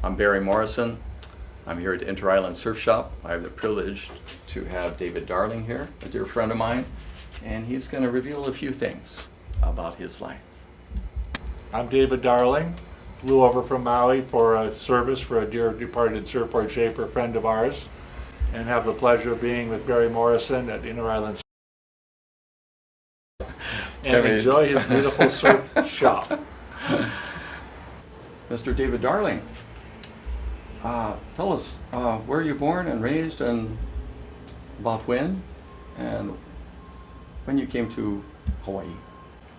I'm Barry Morrison. I'm here at Inter Island Surf Shop. I have the privilege to have David Darling here, a dear friend of mine, and he's going to reveal a few things about his life. I'm David Darling. Flew over from Maui for a service for a dear departed surfboard shaper friend of ours, and have the pleasure of being with Barry Morrison at Inter Island and enjoy his beautiful surf shop. Mr. David Darling, tell us where you born and raised, and about when, and when you came to Hawaii.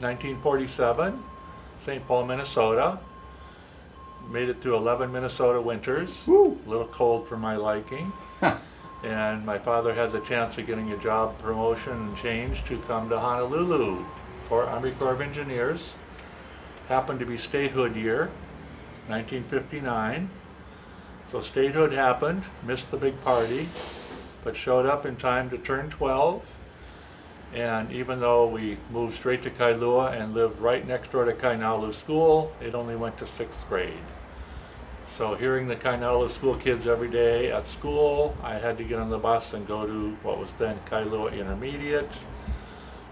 1947, St. Paul, Minnesota. Made it through 11 Minnesota winters. Woo. A little cold for my liking. And my father had the chance of getting a job promotion and change to come to Honolulu, Army Corps of Engineers. Happened to be statehood year, 1959. So statehood happened, missed the big party, but showed up in time to turn 12. And even though we moved straight to Kailua and lived right next door to Kainalu School, it only went to 6th grade. So hearing the Kainalu School kids every day at school, I had to get on the bus and go to what was then Kailua Intermediate,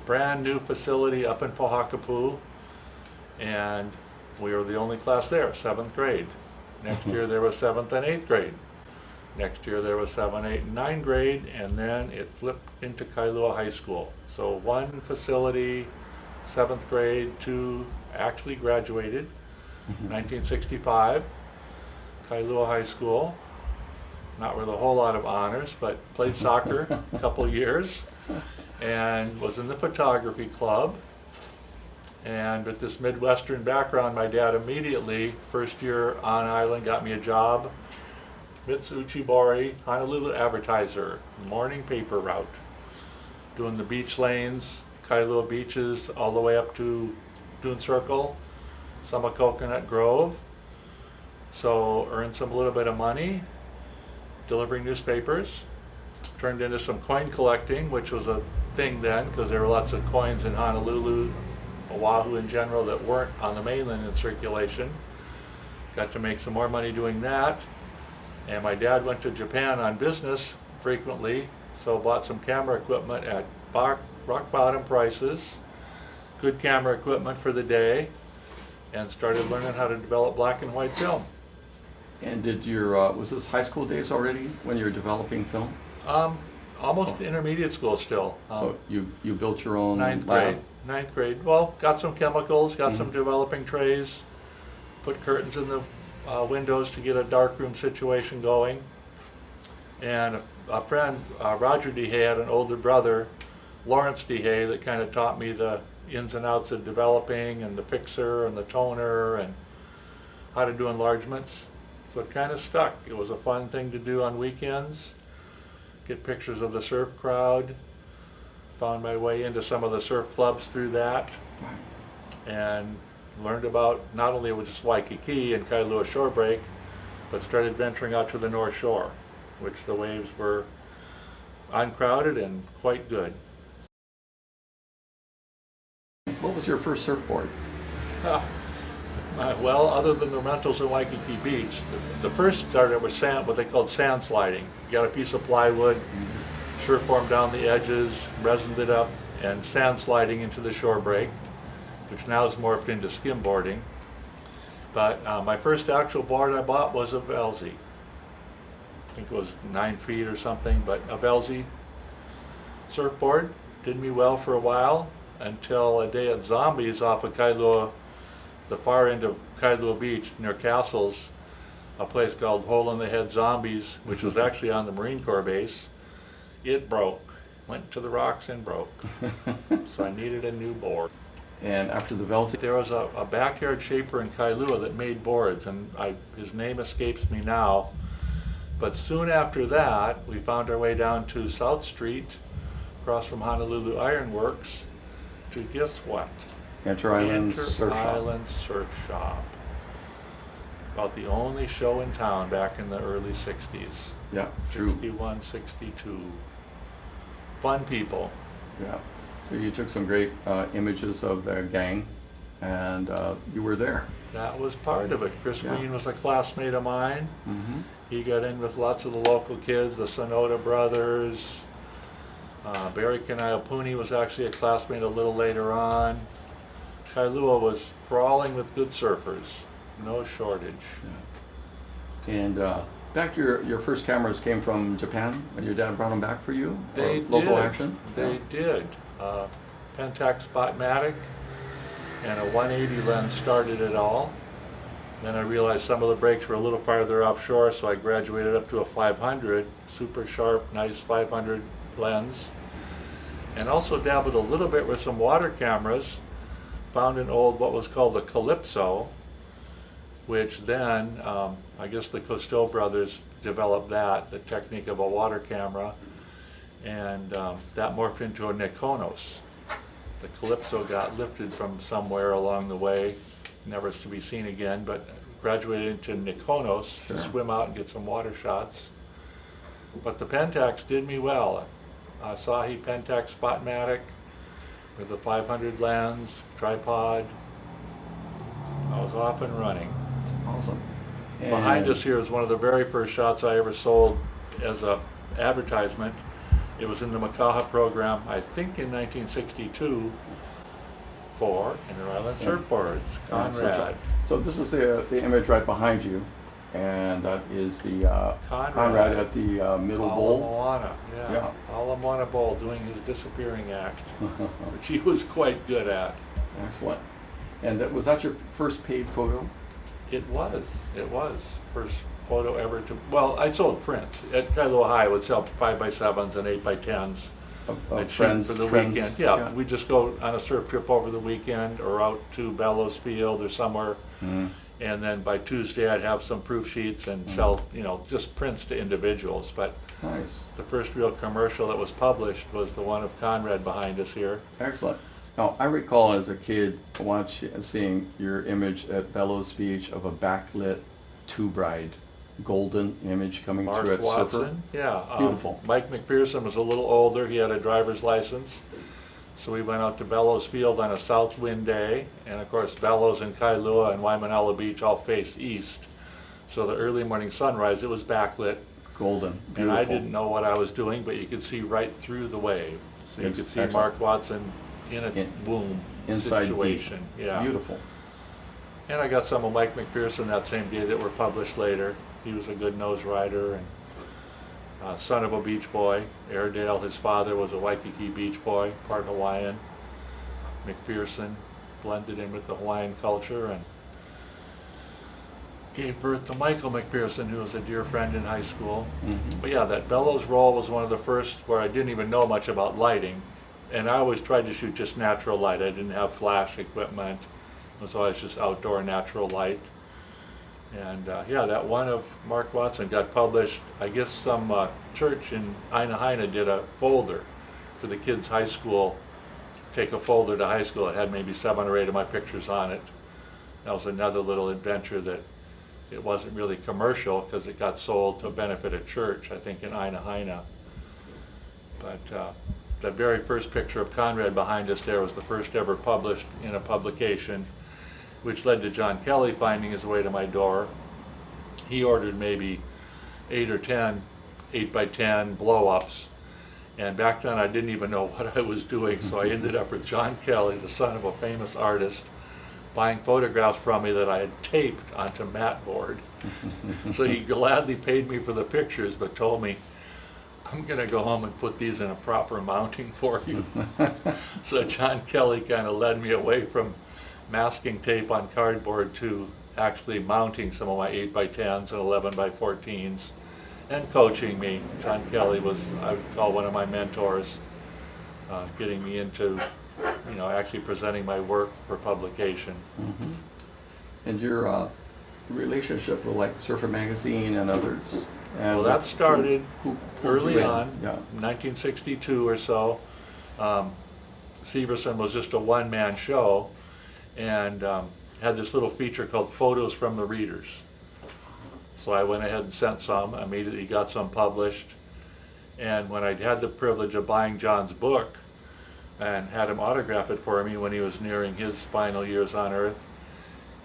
brand new facility up in Pohakapu, and we were the only class there, 7th grade. Next year there was 7th and 8th grade. Next year there was 7, 8, and 9th grade, and then it flipped into Kailua High School. So one facility, 7th grade, 2 actually graduated, 1965, Kailua High School. Not with a whole lot of honors, but played soccer a couple years, and was in the photography club. And with this Midwestern background, my dad immediately, first year on island, got me a job. Mitsubishi Honolulu Advertiser, morning paper route, doing the beach lanes, Kailua beaches, all the way up to Dune Circle, some of Coconut Grove. So earned a little bit of money, delivering newspapers. Turned into some coin collecting, which was a thing then, because there were lots of coins in Honolulu, Oahu in general, that weren't on the mainland in circulation. Got to make some more money doing that. And my dad went to Japan on business frequently, so bought some camera equipment at rock bottom prices, good camera equipment for the day, and started learning how to develop black and white film. And did your, was this high school days already when you were developing film? Almost intermediate school still. So you built your own ninth lab? grade. Ninth grade. Well, got some chemicals, got some developing trays, put curtains in the windows to get a darkroom situation going. And a friend, Roger DeHay, had an older brother, Lawrence DeHay, that kind of taught me the ins and outs of developing, and the fixer and the toner and how to do enlargements. So it kind of stuck. It was a fun thing to do on weekends, get pictures of the surf crowd. Found my way into some of the surf clubs through that, and learned about not only just Waikiki and Kailua shore break, but started venturing out to the North Shore, which the waves were uncrowded and quite good. What was your first surfboard? Well, other than the rentals in Waikiki Beach, the first started with what they called sand sliding. You got a piece of plywood, surf formed down the edges, resined it up, and sand sliding into the shore break, which now is morphed into skimboarding. But my first actual board I bought was a Velzy. I think it was 9 feet or something, but a Velzy surfboard. Did me well for a while, until a day at Zombies off of Kailua, the far end of Kailua Beach near Castles, a place called Hole in the Head Zombies, which was actually on the Marine Corps base. It broke, went to the rocks and broke. So I needed a new board. And after the Velzy? There was a backyard shaper in Kailua that made boards, and his name escapes me now. But soon after that, we found our way down to South Street, across from Honolulu Iron Works, to guess what? Inter Island Surf Shop. Island Surf Shop. About the only show in town back in the early 60s. Yeah, true. 61, 62. Fun people. Yeah. So you took some great images of the gang and you were there. That was part of it. Chris Yeah. Green was a classmate of mine. Mm-hmm. He got in with lots of the local kids, the Sonoda brothers. Barry Kanayapuni was actually a classmate a little later on. Kailua was crawling with good surfers, no shortage. Yeah. And back to your first cameras came from Japan when your dad brought them back for you? They Or local did. action? They did. Pentax Spotmatic and a 180 lens started it all. Then I realized some of the breaks were a little farther offshore, so I graduated up to a 500, super sharp, nice 500 lens. And also dabbled a little bit with some water cameras. Found an old, what was called a Calypso, which then, I guess the Cousteau brothers developed that, the technique of a water camera, and that morphed into a Nikonos. The Calypso got lifted from somewhere along the way, never to be seen again, but graduated into Nikonos Sure. to swim out and get some water shots. But the Pentax did me well. Asahi Pentax Spotmatic with a 500 lens, tripod. I was off and running. Awesome. Behind And- us here is one of the very first shots I ever sold as a advertisement. It was in the Makaha program, I think in 1962, for Inter-Island Surfboards, Conrad. So this is the image right behind you, and that is the Conrad at the middle bowl. Ala Yeah. Moana Bowl doing his disappearing act, which he was quite good at. Excellent. And was that your first paid photo? It was. First photo ever to, well, I sold prints. At Kailua High, I would sell 5x7s and 8x10s. Of I'd shoot friends? for the friends? weekend. Yeah, we'd just go on a surf trip over the weekend or out to Bellows Field or somewhere. Mhm. And then by Tuesday, I'd have some proof sheets and sell, just prints to individuals. But Nice. the first real commercial that was published was the one of Conrad behind us here. Excellent. Now, I recall as a kid seeing your image at Bellows Beach of a backlit two-bride, golden image coming Mark through at Surfer. Watson, yeah. Beautiful. Mike McPherson was a little older. He had a driver's license. So we went out to Bellows Field on a south wind day. And of course, Bellows and Kailua and Waimanalo Beach all face east. So the early morning sunrise, it was backlit. Golden. Beautiful. And I didn't know what I was doing, but you could see right through the wave. So you could see Excellent. Mark Watson in a boom Inside situation. deep. Yeah. Beautiful. And I got some of Mike McPherson that same day that were published later. He was a good nose rider and son of a beach boy. Airedale, his father, was a Waikiki beach boy, part Hawaiian. McPherson blended in with the Hawaiian culture and gave birth to Michael McPherson, who was a dear friend in high school. Mhm. But yeah, that Bellows roll was one of the first where I didn't even know much about lighting. And I always tried to shoot just natural light. I didn't have flash equipment. It was always just outdoor natural light. And yeah, that one of Mark Watson got published. I guess some church in Aina did a folder for the kids' high school. Take a folder to high school. It had maybe 7 or 8 of my pictures on it. That was another little adventure that it wasn't really commercial because it got sold to benefit a church, I think in Aina. But the very first picture of Conrad behind us there was the first ever published in a publication, which led to John Kelly finding his way to my door. He ordered maybe 8 or 10 8x10 blow-ups. And back then I didn't even know what I was doing, so I ended up with John Kelly, the son of a famous artist, buying photographs from me that I had taped onto mat board. So he gladly paid me for the pictures, but told me, I'm gonna go home and put these in a proper mounting for you. So John Kelly kind of led me away from masking tape on cardboard to actually mounting some of my 8x10s and 11x14s and coaching me. John Kelly was, I would call, one of my mentors, getting me into, actually presenting my work for publication. Mhm. And your relationship with like Surfer Magazine and others? And Well, that started who pulled you early in? on, Yeah. 1962 or so. Severson was just a one-man show and had this little feature called Photos from the Readers. So I went ahead and sent some, immediately got some published. And when I had the privilege of buying John's book, and had him autograph it for me when he was nearing his final years on Earth.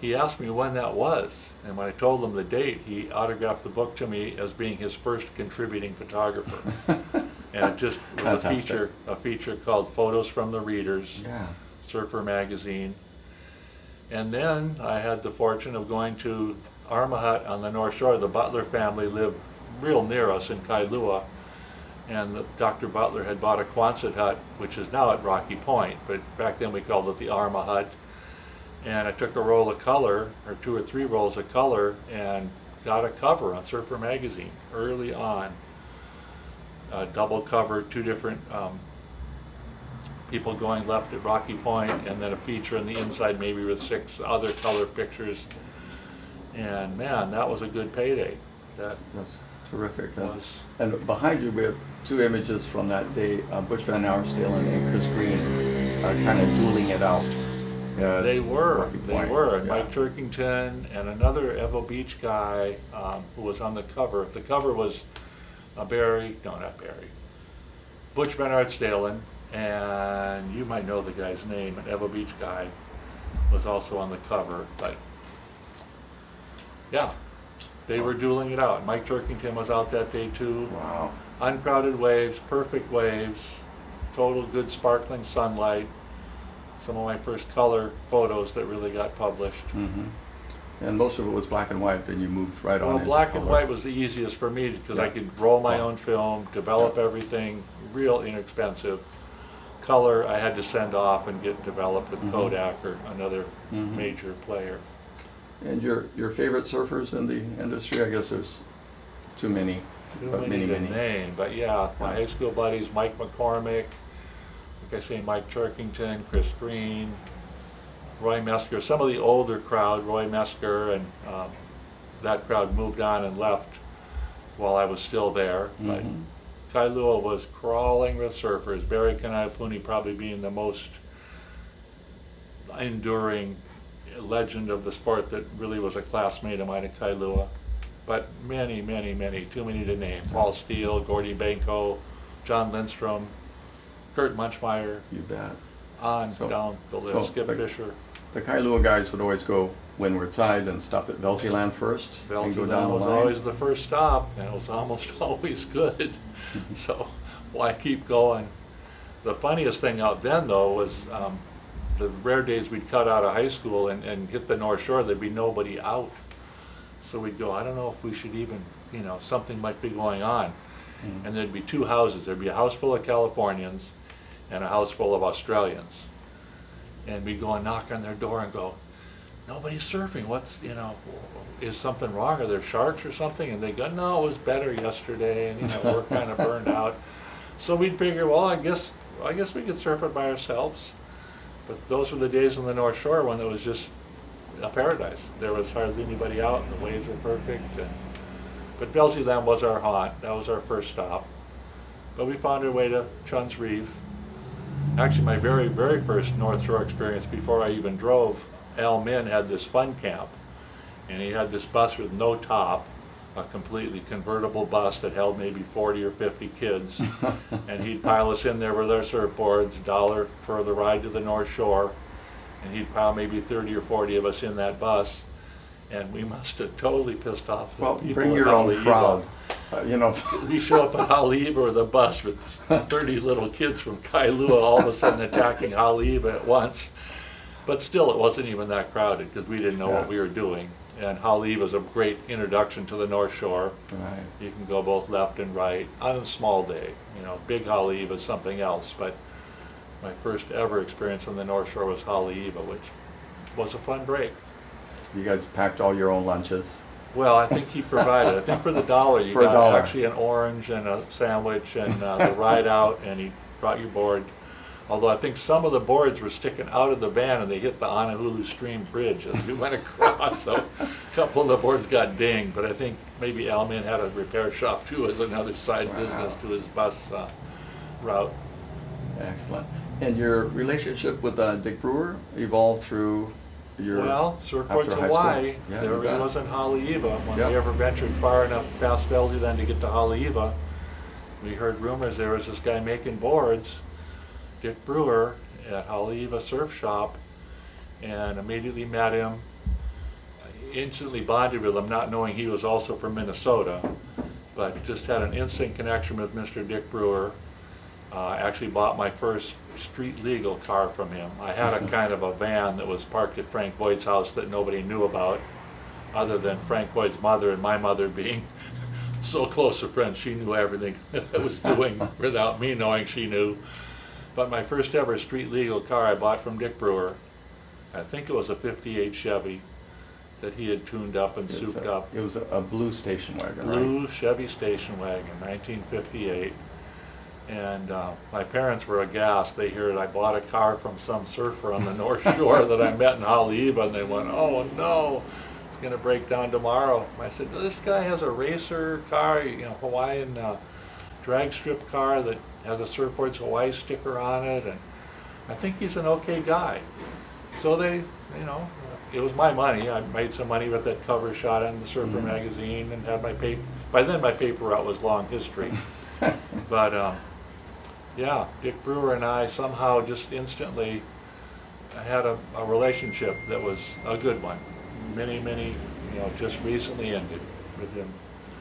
He asked me when that was, and when I told him the date, he autographed the book to me as being his first contributing photographer. And it just was a feature called Photos from the Readers, Yeah. Surfer Magazine. And then I had the fortune of going to Arma Hut on the North Shore. The Butler family lived real near us in Kailua, and Dr. Butler had bought a Quonset hut, which is now at Rocky Point, but back then we called it the Arma Hut. And I took a roll of color, or 2 or 3 rolls of color, and got a cover on Surfer Magazine early on. A double cover, 2 different people going left at Rocky Point, and then a feature on the inside maybe with 6 other color pictures. And man, that was a good payday. That's terrific. Was, and behind you we have 2 images from that day, Butch Van Arsdale and Chris Green kind of dueling it out. They were. Yeah. Mike Turkington and another Evo Beach guy who was on the cover. The cover was Butch Van Arsdale, and you might know the guy's name, an Evo Beach guy was also on the cover, but yeah, they were dueling it out. Mike Turkington was out that day too. Wow. Uncrowded waves, perfect waves, total good sparkling sunlight. Some of my first color photos that really got published. Mm-hmm. And most of it was black and white, then you moved right on into black color. and white was the easiest for me because I could roll my own film, develop everything, real inexpensive. Color I had to send off and get developed with Kodak or another major player. And your favorite surfers in the industry? I guess there's too many. Too many to name, but yeah, my high school buddies, Mike McCormick, like I say, Mike Turkington, Chris Green, Roy Mesker, some of the older crowd, Roy Mesker, and that crowd moved on and left while I was still there. But Kailua was crawling with surfers, Barry Kanaipuni probably being the most enduring legend of the sport that really was a classmate of mine at Kailua. But many, many, many, too many to name. Paul Steele, Gordy Banco, John Lindstrom, Kurt Munchmeyer, You bet. on down the list, Skip Fisher. The Kailua guys would always go windward side and stop at Velsiland first and go down the was line. always the first stop, and it was almost always good. So why keep going? The funniest thing out then, though, was the rare days we'd cut out of high school and hit the North Shore, there'd be nobody out. So we'd go, I don't know if we should even, something might be going on. And there'd be 2 houses. There'd be a house full of Californians and a house full of Australians. And we'd go and knock on their door and go, nobody's surfing. What's, is something wrong? Are there sharks or something? And they go, no, it was better yesterday, and we're kind of burned out. So we'd figure, well, I guess we could surf it by ourselves. But those were the days on the North Shore when it was just a paradise. There was hardly anybody out, and the waves were perfect. But Velsiland was our haunt. That was our first stop. But we found our way to Chun's Reef. Actually, my very, very first North Shore experience before I even drove, Al Min had this fun camp. And he had this bus with no top, a completely convertible bus that held maybe 40 or 50 kids. And he'd pile us in there with our surfboards, $1 for the ride to the North Shore. And he'd pile maybe 30 or 40 of us in that bus. And we must have totally pissed off the people. Bring your own crowd. We show up at Haleiwa with a bus with 30 little kids from Kailua all of a sudden attacking Haleiwa at once. But still, it wasn't even that crowded because we didn't know what we were doing. And Haleiwa is a great introduction to the North Shore. Right. You can go both left and right on a small day. Big Haleiwa is something else. But my first ever experience on the North Shore was Haleiwa, which was a fun break. You guys packed all your own lunches. Well, I think he provided. I think for the $1 you got $1. actually an orange and a sandwich and the ride out, and he brought your board. Although I think some of the boards were sticking out of the van and they hit the Honolulu Stream Bridge as we went across. So a couple of the boards got dinged, but I think maybe Al Min had a repair shop too as another side business to his bus route. Excellent. And your relationship with Dick Brewer evolved through your Surfboards Hawaii, there really wasn't Haleiwa. When we ever ventured far enough past Velsiland to get to Haleiwa, we heard rumors there was this guy making boards, Dick Brewer at Haleiwa Surf Shop and immediately met him. Instantly bonded with him, not knowing he was also from Minnesota, but just had an instant connection with Mr. Dick Brewer. Actually bought my first street legal car from him. I had a kind of a van that was parked at Frank Boyd's house that nobody knew about, other than Frank Boyd's mother and my mother being so close a friend. She knew everything that I was doing without me knowing she knew. But my first ever street legal car I bought from Dick Brewer. I think it was a '58 Chevy that he had tuned up and souped up. It was a blue station wagon, Blue right? Chevy station wagon, 1958. And my parents were aghast. They heard I bought a car from some surfer on the North Shore that I met in Haleiwa, and they went, "Oh no, it's going to break down tomorrow." I said, "This guy has a racer car, Hawaiian drag strip car that has a Surfboards Hawaii sticker on it, and I think he's an okay guy." So they, it was my money. I made some money with that cover shot in the Surfer magazine and had my paper. By then my paper route was long history. But yeah, Dick Brewer and I somehow just instantly had a relationship that was a good one. Many, just recently ended with him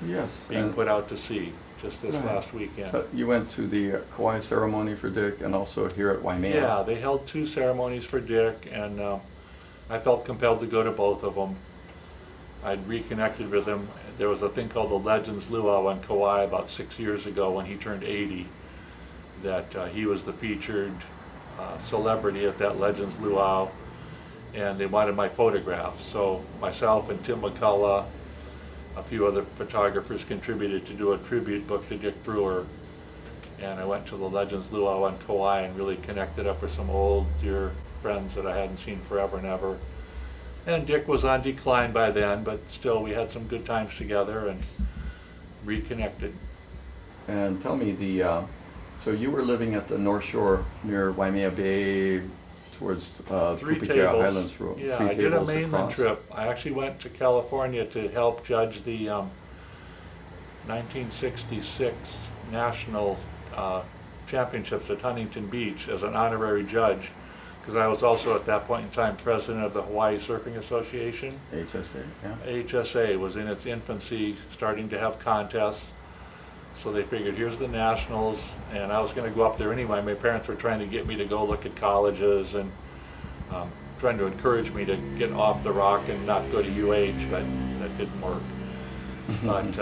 Yes. being and put out to sea just this Right. last weekend. so you went to the Kauai ceremony for Dick and also here at Waimea. Yeah, they held 2 ceremonies for Dick, and I felt compelled to go to both of them. I'd reconnected with him. There was a thing called the Legends Luau on Kauai about 6 years ago when he turned 80, that he was the featured celebrity at that Legends Luau, and they wanted my photographs. So myself and Tim McCullough, a few other photographers contributed to do a tribute book to Dick Brewer, and I went to the Legends Luau on Kauai and really connected up with some old dear friends that I hadn't seen forever and ever. And Dick was on decline by then, but still we had some good times together and reconnected. And tell me, so you were living at the North Shore near Waimea Bay towards 3 Pupukea tables. Islands Road. Yeah, 3 I did a tables mainland across. trip. I actually went to California to help judge the 1966 National Championships at Huntington Beach as an honorary judge, because I was also at that point in time president of the Hawaii Surfing Association. HSA, yeah. HSA was in its infancy, starting to have contests. So they figured, here's the nationals, and I was going to go up there anyway. My parents were trying to get me to go look at colleges and trying to encourage me to get off the rock and not go to UH, but that didn't work. But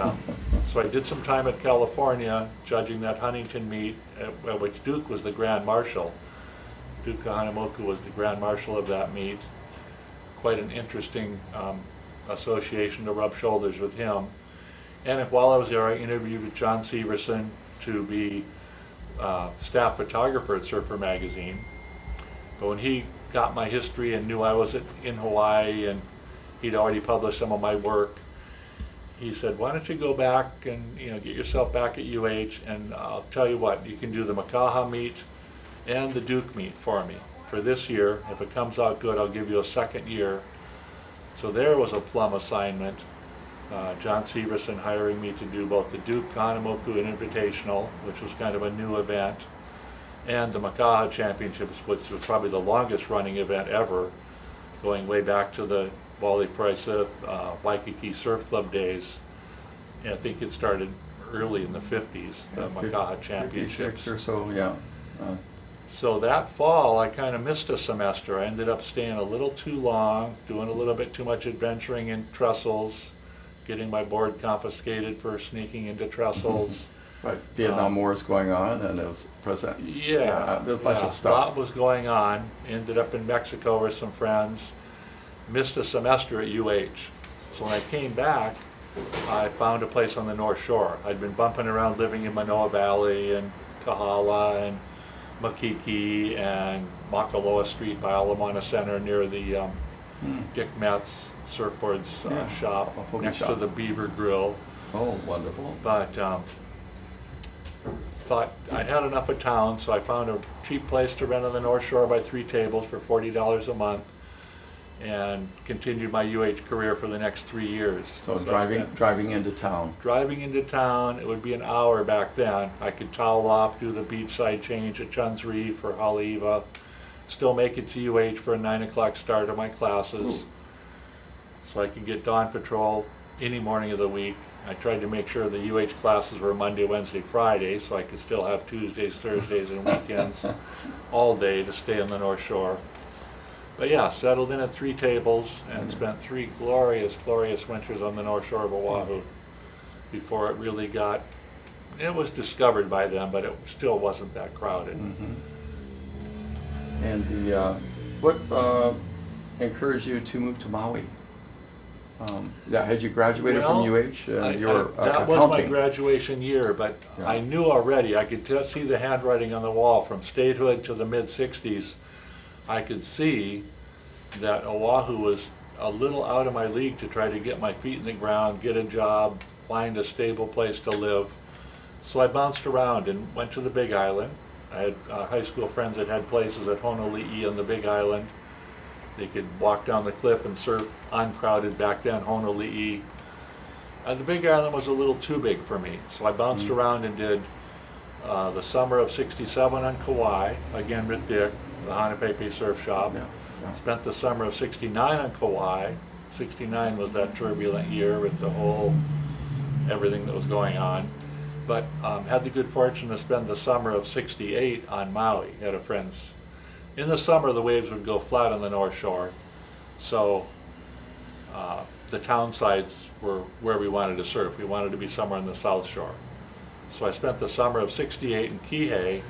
so I did some time at California judging that Huntington meet, at which Duke was the Grand Marshal. Duke Kahanamoku was the Grand Marshal of that meet. Quite an interesting association to rub shoulders with him. And while I was there, I interviewed with John Severson to be staff photographer at Surfer Magazine. But when he got my history and knew I was in Hawaii and he'd already published some of my work, he said, "Why don't you go back and get yourself back at UH, and I'll tell you what, you can do the Makaha meet and the Duke meet for me for this year. If it comes out good, I'll give you a second year." So there was a plum assignment. John Severson hiring me to do both the Duke Kahanamoku Invitational, which was kind of a new event, and the Makaha Championships, which was probably the longest running event ever, going way back to the Wally Forsyth Waikiki Surf Club days. And I think it started early in the 50s, the Makaha Championships. 56 or so, yeah. So that fall, I kind of missed a semester. I ended up staying a little too long, doing a little bit too much adventuring in trestles, getting my board confiscated for sneaking into trestles. Right, Vietnam War is going on, and it was present. Yeah, there's a bunch of a stuff. lot was going on. Ended up in Mexico with some friends. Missed a semester at UH. So when I came back, I found a place on the North Shore. I'd been bumping around living in Manoa Valley and Kahala and Makiki and Makaloa Street by Ala Moana Center near the Dick Metz Surfboards shop, a hobby next shop. to the Beaver Grill. Oh, wonderful. But thought I'd had enough of town, so I found a cheap place to rent on the North Shore by 3 tables for $40 a month. and continued my UH career for the next 3 years. So I driving into town. driving into town, it would be an hour back then. I could towel off, do the beachside change at Chun's Reef or Haleiwa, still make it to UH for a 9 o'clock start of my classes. Ooh. So I could get dawn patrol any morning of the week. I tried to make sure the UH classes were Monday, Wednesday, Friday, so I could still have Tuesdays, Thursdays, and weekends all day to stay on the North Shore. But yeah, settled in at 3 Tables and spent 3 glorious, glorious winters on the North Shore of Oahu before it really got, it was discovered by them, but it still wasn't that crowded. Mm-hmm. And what encouraged you to move to Maui? Had you graduated from UH? You were that was my graduation year, but Yeah. I knew already, I could see the handwriting on the wall from statehood to the mid-60s. I could see that Oahu was a little out of my league to try to get my feet in the ground, get a job, find a stable place to live. So I bounced around and went to the Big Island. I had high school friends that had places at Honolulu on the Big Island. They could walk down the cliff and surf uncrowded back then, Honolulu. The Big Island was a little too big for me, so I bounced around and did the summer of '67 on Kauai, again with Dick, the Hanapepe Surf Shop. Yeah, yeah. Spent the summer of '69 on Kauai. '69 was that turbulent year with the whole, everything that was going on. But had the good fortune to spend the summer of '68 on Maui at a friend's. In the summer, the waves would go flat on the North Shore, so the town sites were where we wanted to surf. We wanted to be somewhere on the South Shore. So I spent the summer of '68 in Kihei,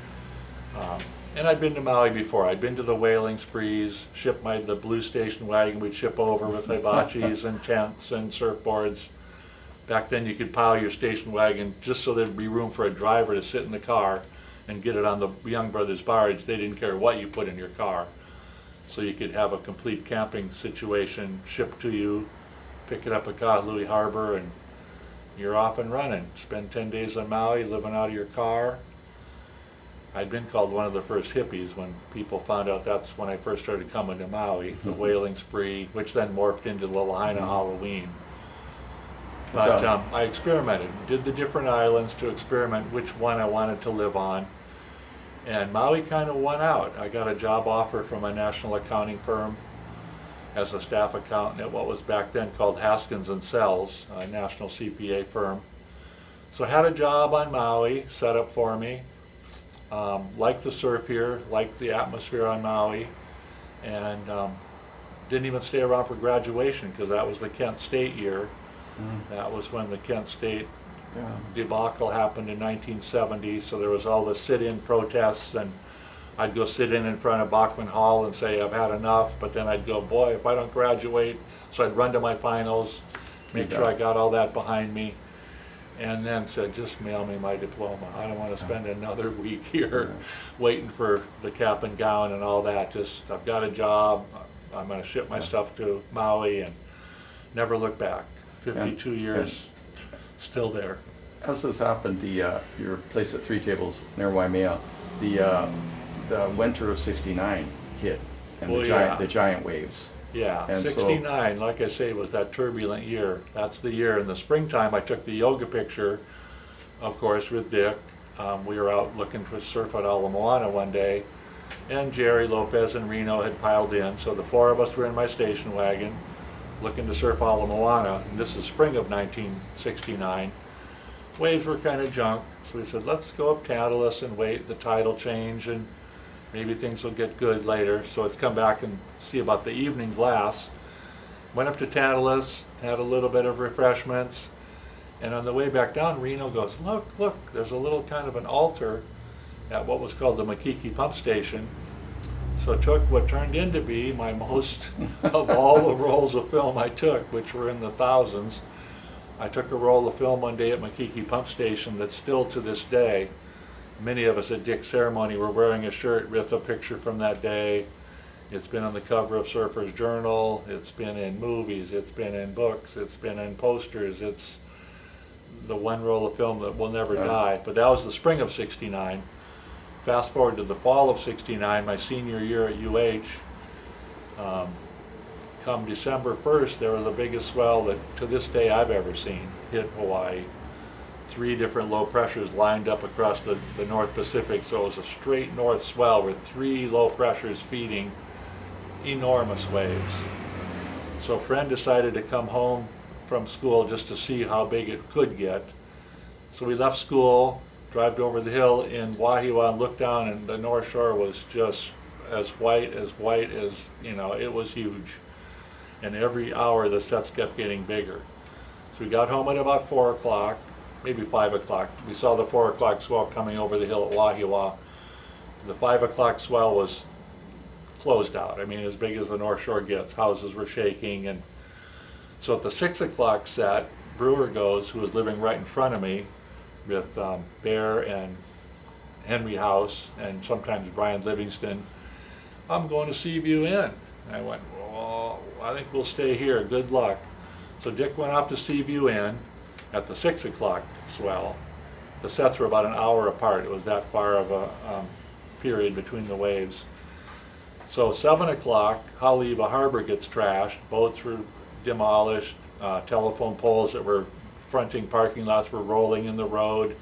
and I'd been to Maui before. I'd been to the whaling sprees, shipped the blue station wagon we'd ship over with hibachis and tents and surfboards. Back then you could pile your station wagon just so there'd be room for a driver to sit in the car and get it on the Young Brothers barge. They didn't care what you put in your car. So you could have a complete camping situation shipped to you, pick it up at Kahului Harbor, and you're off and running. Spend 10 days on Maui, living out of your car. I'd been called one of the first hippies when people found out that's when I first started coming to Maui, the whaling spree, which then morphed into the Lahaina Halloween. But I experimented, did the different islands to experiment which one I wanted to live on. And Maui kind of won out. I got a job offer from a national accounting firm as a staff accountant at what was back then called Haskins & Sells, a national CPA firm. So I had a job on Maui set up for me. Liked the surf here, liked the atmosphere on Maui, and didn't even stay around for graduation because that was the Kent State year. That was when the Kent State debacle happened in 1970, so there was all the sit-in protests, and I'd go sit in front of Bachman Hall and say I've had enough, but then I'd go, boy, if I don't graduate, so I'd run to my finals, make sure I got all that behind me, and then said, just mail me my diploma. I don't want to spend another week here waiting for the cap and gown and all that. Just, I've got a job, I'm going to ship my stuff to Maui, and never look back. 52 years, still there. As this happened, your place at 3 Tables near Waimea, the winter of '69 hit, and the giant waves. Yeah, and '69, like I say, was that turbulent year. That's the year. In the springtime, I took the yoga picture, of course, with Dick. We were out looking for surf at Ala Moana one day, and Jerry Lopez and Reno had piled in, so the 4 of us were in my station wagon, looking to surf Ala Moana, and this is spring of 1969. Waves were kind of junk, so we said, let's go up Tantalus and wait, the tide will change, and maybe things will get good later. So let's come back and see about the evening glass. Went up to Tantalus, had a little bit of refreshments, and on the way back down, Reno goes, look, there's a little kind of an altar at what was called the Makiki pump station. So I took what turned into be my most of all the rolls of film I took, which were in the thousands. I took a roll of film one day at Makiki pump station that still to this day, many of us at Dick's ceremony were wearing a shirt with a picture from that day. It's been on the cover of Surfer's Journal, it's been in movies, it's been in books, it's been in posters. It's the one roll of film that will never die. But that was the spring of '69. Fast forward to the fall of '69, my senior year at UH, come December 1st, there was the biggest swell that to this day I've ever seen hit Hawaii. 3 different low pressures lined up across the North Pacific, so it was a straight north swell with 3 low pressures feeding enormous waves. So a friend decided to come home from school just to see how big it could get. So we left school, drove over the hill in Wahiawa and looked down, and the North Shore was just as white as, you know, it was huge. And every hour the sets kept getting bigger. So we got home at about 4 o'clock, maybe 5 o'clock. We saw the 4 o'clock swell coming over the hill at Wahiawa. The 5 o'clock swell was closed out. I mean, as big as the North Shore gets. Houses were shaking. And so at the 6 o'clock set, Brewer goes, who was living right in front of me, with Bear and Henry House and sometimes Brian Livingston, "I'm going to Seaview Inn." And I went, "Well, I think we'll stay here. Good luck." So Dick went off to Seaview Inn at the 6 o'clock swell. The sets were about an hour apart. It was that far of a period between the waves. So 7 o'clock, Haleiwa Harbor gets trashed. Boats were demolished. Telephone poles that were fronting parking lots were rolling in the road.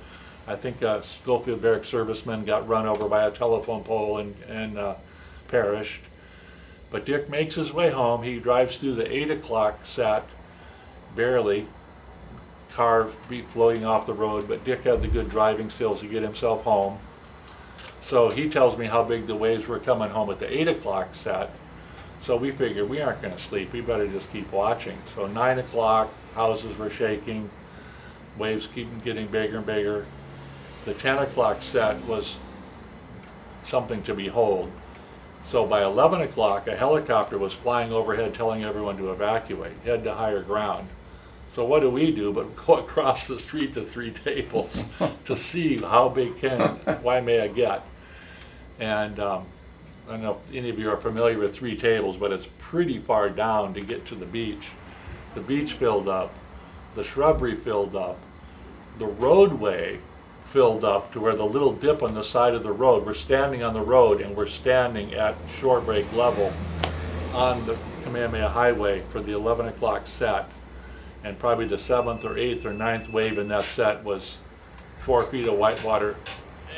I think a Schofield Barrack serviceman got run over by a telephone pole and perished. But Dick makes his way home. He drives through the 8 o'clock set, barely. Car floating off the road, but Dick had the good driving skills to get himself home. So he tells me how big the waves were coming home at the 8 o'clock set. So we figured we aren't going to sleep. We better just keep watching. So 9 o'clock, houses were shaking. Waves keep getting bigger and bigger. The 10 o'clock set was something to behold. So by 11 o'clock, a helicopter was flying overhead telling everyone to evacuate, head to higher ground. So what do but go across the street to 3 tables to see how big can Waimea get. And I don't know if any of you are familiar with 3 tables, but it's pretty far down to get to the beach. The beach filled up, the shrubbery filled up, the roadway filled up to where the little dip on the side of the road, we're standing on the road and we're standing at shore break level on the Kamehameha Highway for the 11 o'clock set. And probably the 7th or 8th or 9th wave in that set was 4 feet of white water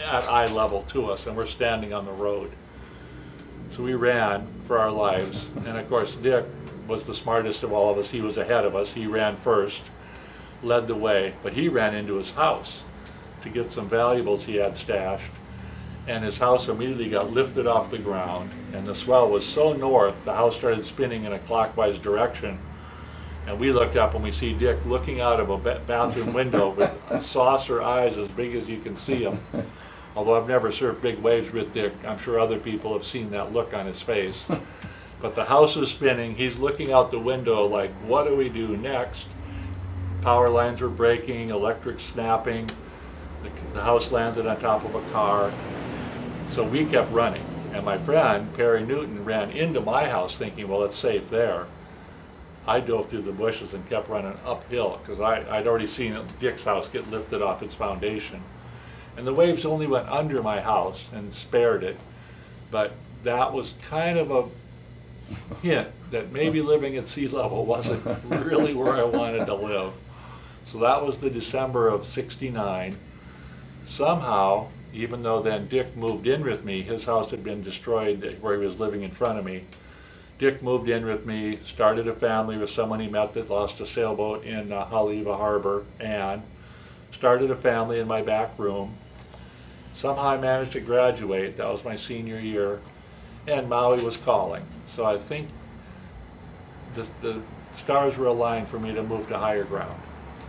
at eye level to us, and we're standing on the road. So we ran for our lives, and of course Dick was the smartest of all of us. He was ahead of us. He ran first, led the way, but he ran into his house to get some valuables he had stashed, and his house immediately got lifted off the ground, and the swell was so north, the house started spinning in a clockwise direction. And we looked up and we see Dick looking out of a bathroom window with saucer eyes as big as you can see them. Although I've never surfed big waves with Dick, I'm sure other people have seen that look on his face. But the house is spinning, he's looking out the window like, what do we do next? Power lines were breaking, electric snapping, the house landed on top of a car. So we kept running. And my friend, Perry Newton, ran into my house thinking, well, it's safe there. I dove through the bushes and kept running uphill because I'd already seen Dick's house get lifted off its foundation. And the waves only went under my house and spared it, but that was kind of a hint that maybe living at sea level wasn't really where I wanted to live. So that was the December of '69. Somehow, even though then Dick moved in with me, his house had been destroyed where he was living in front of me. Dick moved in with me, started a family with someone he met that lost a sailboat in Haleiwa Harbor, and started a family in my back room. Somehow I managed to graduate. That was my senior year, and Maui was calling. So I think the stars were aligned for me to move to higher ground.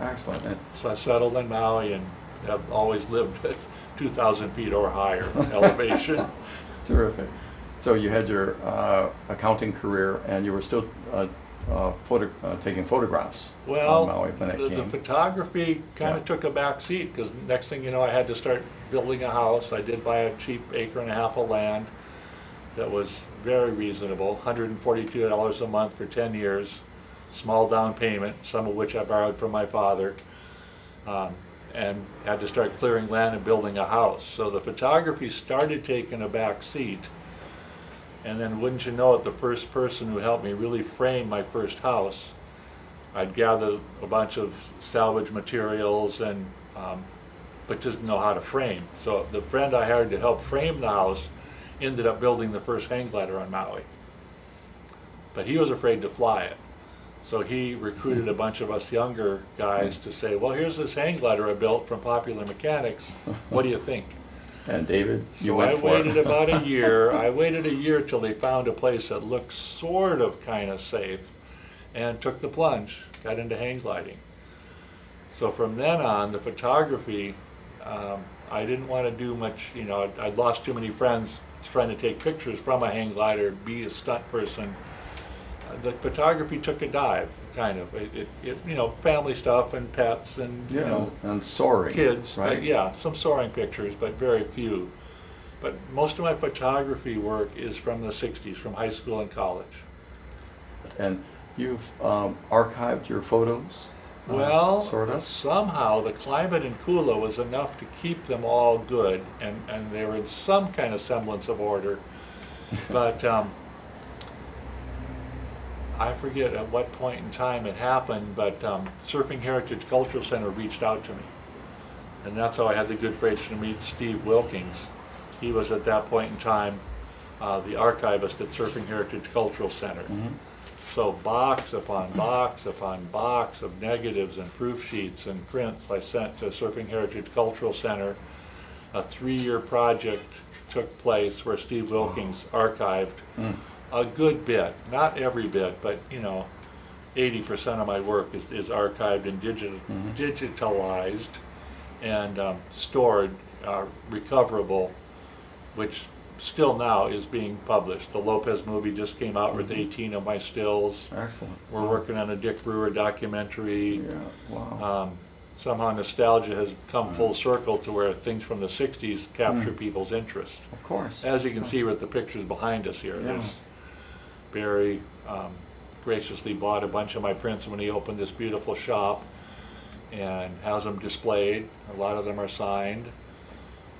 Excellent. So I settled in Maui and have always lived at 2,000 feet or higher elevation. Terrific. So you had your accounting career, and you were still taking photographs Well, on Maui when that the came. photography kind of took a back seat because next thing you know, I had to start building a house. I did buy a cheap 1.5 acres of land that was very reasonable, $142 a month for 10 years, small down payment, some of which I borrowed from my father, and had to start clearing land and building a house. So the photography started taking a back seat. And then wouldn't you know it, the first person who helped me really frame my first house, I'd gathered a bunch of salvage materials and but didn't know how to frame. So the friend I hired to help frame the house ended up building the first hang glider on Maui. But he was afraid to fly it. So he recruited a bunch of us younger guys to say, well, here's this hang glider I built from Popular Mechanics. What do you think? And David, you So went I for it. waited about a year. I waited a year till they found a place that looked sort of kind of safe and took the plunge, got into hang gliding. So from then on, the photography, I didn't want to do much, you know, I'd lost too many friends trying to take pictures from a hang glider, be a stunt person. The photography took a dive, kind of. It you know, family stuff and pets and, you know, and soaring, kids, right? but yeah, some soaring pictures, but very few. But most of my photography work is from the 60s, from high school and college. And you've archived your photos? Well, sort of? somehow the climate in Kula was enough to keep them all good, and they were in some kind of semblance of order. But I forget at what point in time it happened, but Surfing Heritage Cultural Center reached out to me. And that's how I had the good fortune to meet Steve Wilkins. He was at that point in time the archivist at Surfing Heritage Cultural Center. Mm-hmm. So box upon box upon box of negatives and proof sheets and prints I sent to Surfing Heritage Cultural Center. A 3-year project took place where Steve Wilkins archived a good bit, not every bit, but you know, 80% of my work is archived and digitalized and stored, recoverable, which still now is being published. The Lopez movie just came out with 18 of my stills. Excellent. We're working on a Dick Brewer documentary. Yeah, wow. Somehow nostalgia has come full circle to where things from the 60s capture people's interest. Of course. As you can see with the pictures behind us here, Yeah. there's Barry graciously bought a bunch of my prints when he opened this beautiful shop and has them displayed. A lot of them are signed.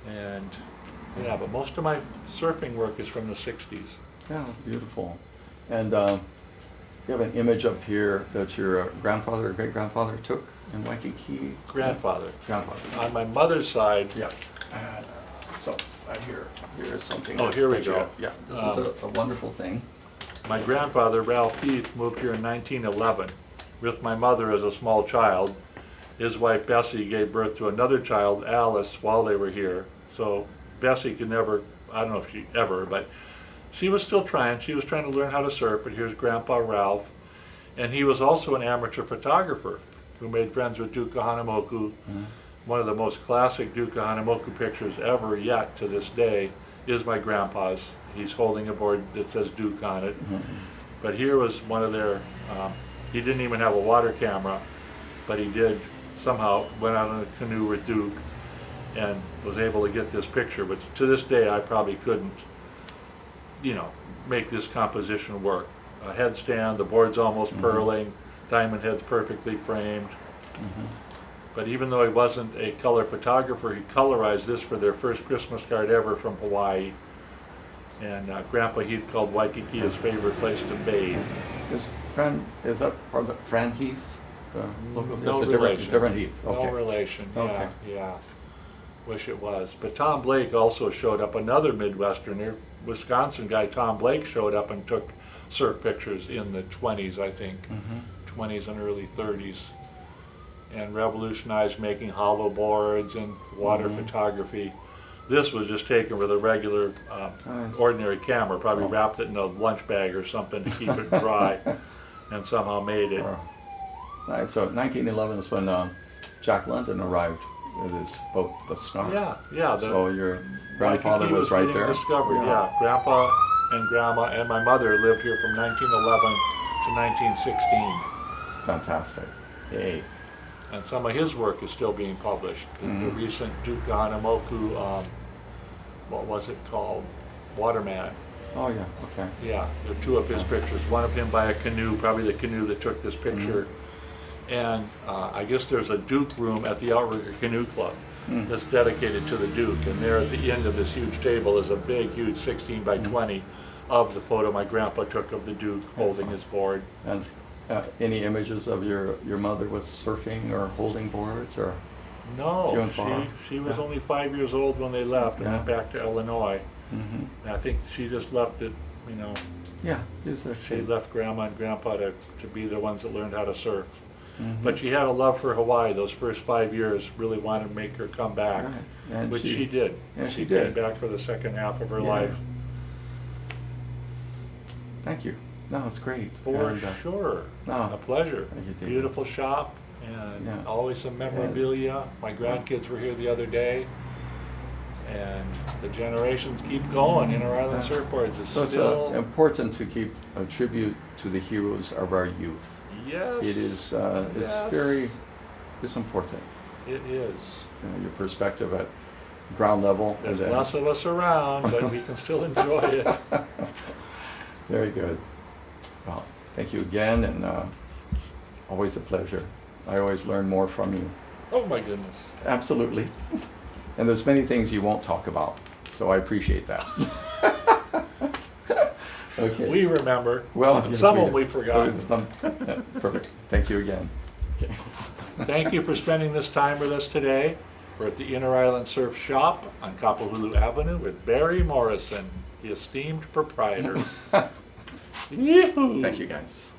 And yeah, but most of my surfing work is from the 60s. Yeah, beautiful. And you have an image up here that your grandfather or great-grandfather took in Waikiki? Grandfather. Grandfather. On my mother's side, Yeah. And so right here is something. Oh, here we that you go. have. Yeah, this is a wonderful thing. my grandfather, Ralph Heath, moved here in 1911 with my mother as a small child. His wife, Bessie, gave birth to another child, Alice, while they were here. So Bessie could never, I don't know if she ever, but she was still trying. She was trying to learn how to surf, but here's Grandpa Ralph. And he was also an amateur photographer who made friends with Duke Kahanamoku. One of the most classic Duke Kahanamoku pictures ever yet to this day is my grandpa's. He's holding a board that says Duke on it. But here was one of their, he didn't even have a water camera, but he did somehow went out on a canoe with Duke and was able to get this picture. But to this day, I probably couldn't, you know, make this composition work. A headstand, the board's almost purling, diamond head's perfectly framed. But even though he wasn't a color photographer, he colorized this for their first Christmas card ever from Hawaii. And Grandpa Heath called Waikiki his favorite place to bathe. Is that part of Fran Heath? The local? No It's relation. different Heath. Okay. No relation, yeah, Okay. yeah. Wish it was. But Tom Blake also showed up, another Midwesterner. Wisconsin guy, Tom Blake, showed up and took surf pictures in the 20s, I think. 20s and early 30s. And revolutionized making hollow boards and water photography. This was just taken with a regular, ordinary camera, probably wrapped it in a lunch bag or something to keep it dry, and somehow made it. Nice. So 1911 is when Jack London arrived with his boat, the Snark. Yeah. So your grandfather Waikiki was right getting there? discovered, yeah. Grandpa and Grandma and my mother lived here from 1911 to 1916. Fantastic. Yay. And some of his work is still being published. The recent Duke Kahanamoku, what was it called? Waterman. Oh, yeah, okay. Yeah, there are two of his pictures. One of him by a canoe, probably the canoe that took this picture. And I guess there's a Duke room at the Outrigger Canoe Club that's dedicated to the Duke. And there at the end of this huge table is a big, huge 16 by 20 of the photo my grandpa took of the Duke holding his board. And any images of your mother was surfing or holding boards or? Few No, and far. she was Yeah. only 5 years old when they left and Yeah. went back to Illinois. Mm-hmm. And I think she just left it, you know, Yeah, use their she shape. left Grandma and Grandpa to be the ones that learned how to surf. Mhm. But she had a love for Hawaii. Those first 5 years really wanted to make her come back, Right. And which she did. Yeah, she came did. back for the second half of her Yeah. life. Thank you. No, it's great. For And, sure. no. A pleasure. Thank you, David. Beautiful shop and Yeah. always some memorabilia. My grandkids were here the other day. And the generations keep going. Inter Island Yeah. Surfboards is So it's still. important to keep a tribute to the heroes of our youth. Yes. It is, Yes. it's important. It is. You know, your perspective at ground level. There's and then- less of us around, but we can still enjoy it. Very good. Well, thank you again, and always a pleasure. I always learn more from you. Oh my goodness. Absolutely. And there's many things you won't talk about, so I appreciate that. Okay. We remember. Well, and yes, some we of them do. we've forgotten. Yeah, perfect. Thank you again. Okay. Thank you for spending this time with us today. We're at the Inter Island Surf Shop on Kapalulu Avenue with Barry Morrison, the esteemed proprietor. Yee-hoo. Thank you, guys.